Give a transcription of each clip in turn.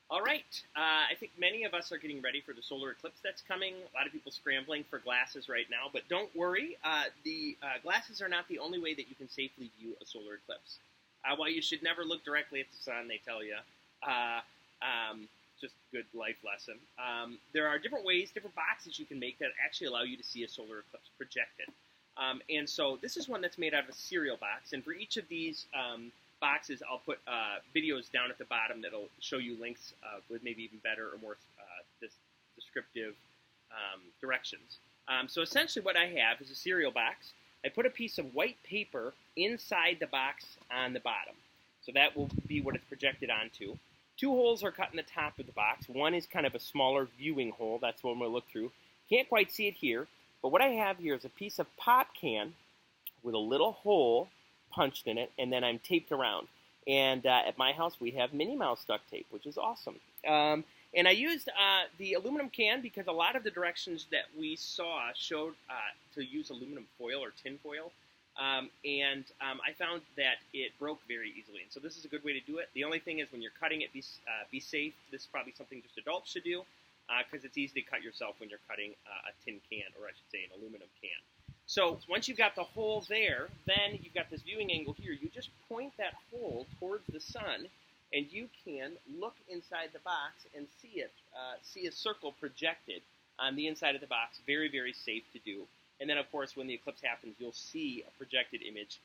All right. I think many of us are getting ready for the solar eclipse that's coming. A lot of people scrambling for glasses right now, but don't worry. The glasses are not the only way that you can safely view a solar eclipse. While you should never look directly at the sun, they tell you, uh, just good life lesson. There are different ways, different boxes you can make that actually allow you to see a solar eclipse projected. And so this is one that's made out of a cereal box, and for each of these boxes, I'll put videos down at the bottom that'll show you links with maybe even better or more descriptive directions. So essentially what I have is a cereal box. I put a piece of white paper inside the box on the bottom. So that will be what it's projected onto. Two holes are cut in the top of the box. One is kind of a smaller viewing hole. That's what I'm going to look through. Can't quite see it here. But what I have here is a piece of pop can with a little hole punched in it, and then I'm taped around. And at my house, we have Minnie Mouse duct tape, which is awesome. And I used the aluminum can because a lot of the directions that we saw showed to use aluminum foil or tin foil. And I found that it broke very easily. And so this is a good way to do it. The only thing is when you're cutting it, be safe. This is probably something just adults should do because it's easy to cut yourself when you're cutting a tin can, or I should say an aluminum can. So once you've got the hole there, then you've got this viewing angle here. You just point that hole towards the sun, and you can look inside the box and see it, see a circle projected on the inside of the box. Very, very safe to do. And then, of course, when the eclipse happens, you'll see a projected image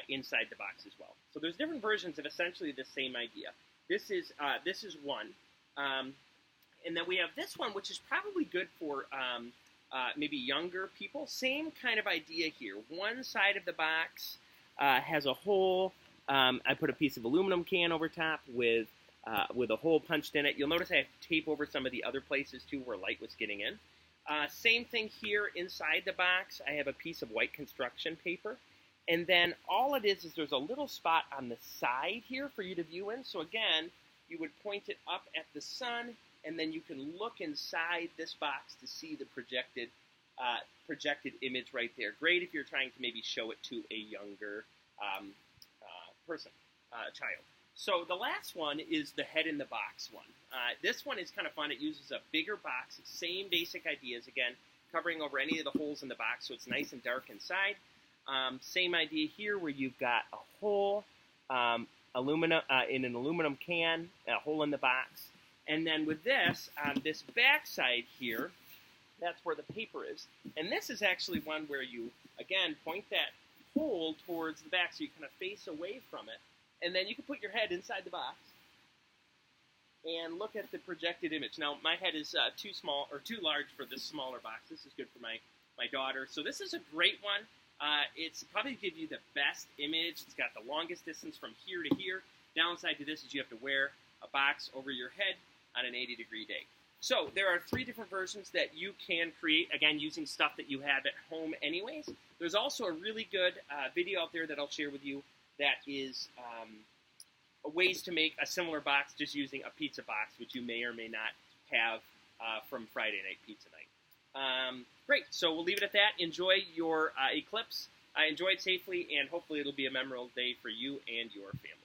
inside the box as well. So there's different versions of essentially the same idea. This is one. And then we have this one, which is probably good for maybe younger people. Same kind of idea here. One side of the box has a hole. I put a piece of aluminum can over top with a hole punched in it. You'll notice I have tape over some of the other places too where light was getting in. Same thing here inside the box. I have a piece of white construction paper. And then all it is there's a little spot on the side here for you to view in. So again, you would point it up at the sun, and then you can look inside this box to see the projected image right there. Great if you're trying to maybe show it to a younger person, child. So the last one is the head in the box one. This one is kind of fun. It uses a bigger box, same basic ideas, again, covering over any of the holes in the box so it's nice and dark inside. Same idea here where you've got a hole in an aluminum can, a hole in the box. And then with this, on this back side here, that's where the paper is. And this is actually one where you, again, point that hole towards the back so you kind of face away from it. And then you can put your head inside the box and look at the projected image. Now, my head is too small or too large for this smaller box. This is good for my daughter. So this is a great one. It's probably give you the best image. It's got the longest distance from here to here. Downside to this is you have to wear a box over your head on an 80-degree day. So there are 3 different versions that you can create, again, using stuff that you have at home anyways. There's also a really good video out there that I'll share with you that is ways to make a similar box just using a pizza box, which you may or may not have from Friday Night Pizza Night. Great, so we'll leave it at that. Enjoy your eclipse. Enjoy it safely, and hopefully it'll be a memorable day for you and your family.